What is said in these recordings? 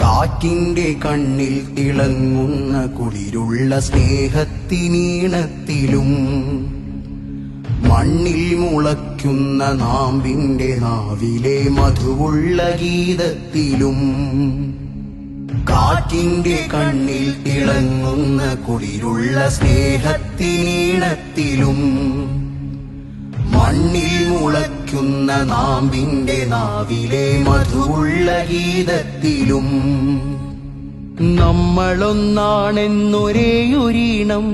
കാറ്റിന്റെ കണ്ണിൽ തിളങ്ങുന്ന കുളിരുള്ള സ്നേഹത്തിനീണത്തിലും മണ്ണിൽ മുളയ്ക്കുന്ന നാമ്പിന്റെ നാവിലെ മധുവുള്ള ഗീതത്തിലും കാറ്റിന്റെ കണ്ണിൽ തിളങ്ങുന്ന കുളിരുള്ള സ്നേഹത്തിനീണത്തിലും മണ്ണിൽ മുളയ്ക്കുന്ന നാമ്പിന്റെ നാവിലെ മധുവുള്ള ഗീതത്തിലും നമ്മളൊന്നാണെന്നൊരേയൊരീണം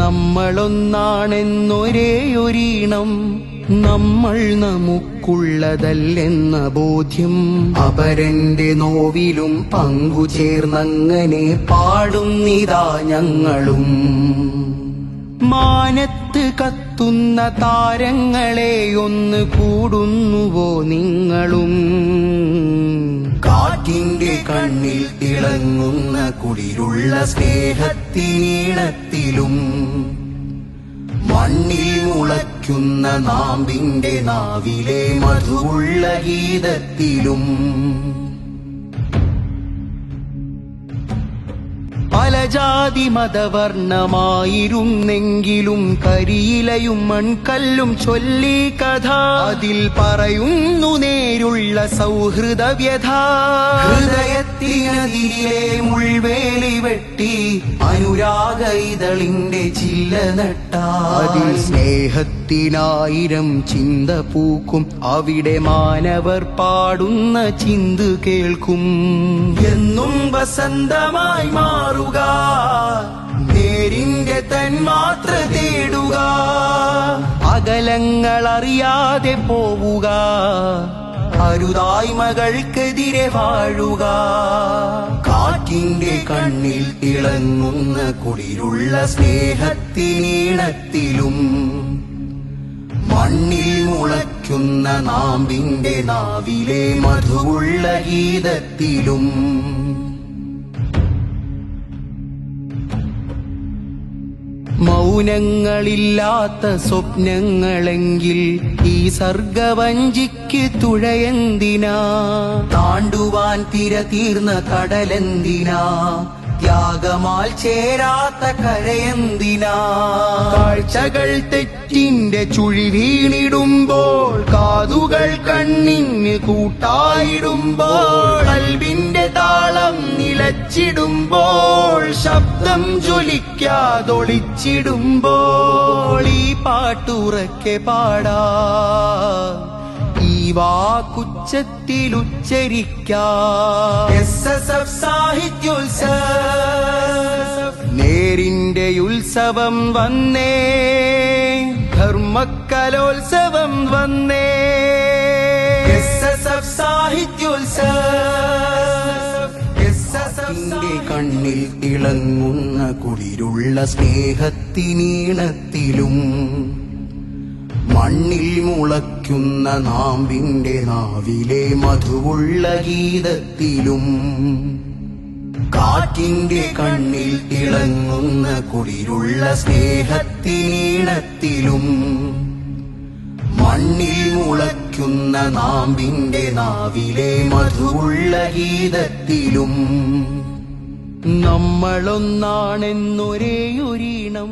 നമ്മളൊന്നാണെന്നൊരേയൊരീണം നമ്മൾ നമുക്കുള്ളതല്ലെന്ന ബോധ്യം അപരന്റെ നോവിലും പങ്കുചേർന്നങ്ങനെ പാടുന്നിതാ ഞങ്ങളും. മാനത്ത് കത്തുന്ന താരങ്ങളെ ഒന്ന് കൂടുന്നുവോ നിങ്ങളും? കാറ്റിന്റെ കണ്ണിൽ തിളങ്ങുന്ന കുളിരുള്ള സ്നേഹത്തിനീണത്തിലും മണ്ണിൽ മുളയ്ക്കുന്ന നാമ്പിന്റെ നാവിലെ മധുവുള്ള ഗീതത്തിലും പല ജാതി മതവർണ്ണമായിരുന്നെങ്കിലും കരിയിലയും മൺകല്ലും ചൊല്ലി കഥ അതിൽ പറയുന്നു നേരുള്ള സൗഹൃദ വ്യഥ. ഹൃദയത്തിനതിരെ മുൾവേലി വെട്ടി അനുരാഗ ഇതളിന്റെ ചില്ല നട്ട അതിൽ സ്നേഹത്തിനായിരം ചിന്ത പൂക്കും അവിടെ മാനവർ പാടുന്ന ചിന്ത് കേൾക്കും. എന്നും വസന്തമായി മാറുക നേരിന്റെ തന്മാത്ര തേടുക അകലങ്ങളറിയാതെ പോവുക അരുതായ്മകൾക്കെതിരെ വാഴുക. കാറ്റിന്റെ കണ്ണിൽ തിളങ്ങുന്ന കുളിരുള്ള സ്നേഹത്തിനീണത്തിലും മണ്ണിൽ മുളയ്ക്കുന്ന നാമ്പിന്റെ നാവിലെ മധുവുള്ള ഗീതത്തിലും മൗനങ്ങളില്ലാത്ത സ്വപ്നങ്ങളെങ്കിൽ ഈ സർഗവഞ്ചിക്ക് തുഴയെന്തിനാ? താണ്ടുവാൻ തിര തീർന്ന കടലെന്തിനാ? ത്യാഗമാൽ ചേരാത്ത കരയെന്തിനാ? കാഴ്ചകൾ തെറ്റിന്റെ ചുഴി വീണിടുമ്പോൾ കാതുകൾ കണ്ണിന് കൂട്ടായിടുമ്പോൾ കൽവിന്റെ താളം നിലച്ചിടുമ്പോൾ ശബ്ദം ജ്വലിക്കാതൊളിച്ചിടുമ്പോൾ ഈ പാട്ടുറക്കെ പാടാ ഈ വാക്കുച്ചത്തിലുച്ചരിക്കാം. SSF സാഹിത്യോത്സവം നേരിന്റെ ഉത്സവം വന്നേ ധർമ്മക്കലോത്സവം വന്നേ. SSF സാഹിത്യോത്സവം കാറ്റിന്റെ കണ്ണിൽ തിളങ്ങുന്ന കുളിരുള്ള സ്നേഹത്തിനീണത്തിലും മണ്ണിൽ മുളയ്ക്കുന്ന നാമ്പിന്റെ നാവിലെ മധുവുള്ള ഗീതത്തിലും കാറ്റിന്റെ കണ്ണിൽ തിളങ്ങുന്ന കുളിരുള്ള സ്നേഹത്തിനീണത്തിലും മണ്ണിൽ മുളയ്ക്കുന്ന നാമ്പിന്റെ നാവിലെ മധുവുള്ള ഗീതത്തിലും നമ്മളൊന്നാണെന്നൊരേയൊരീണം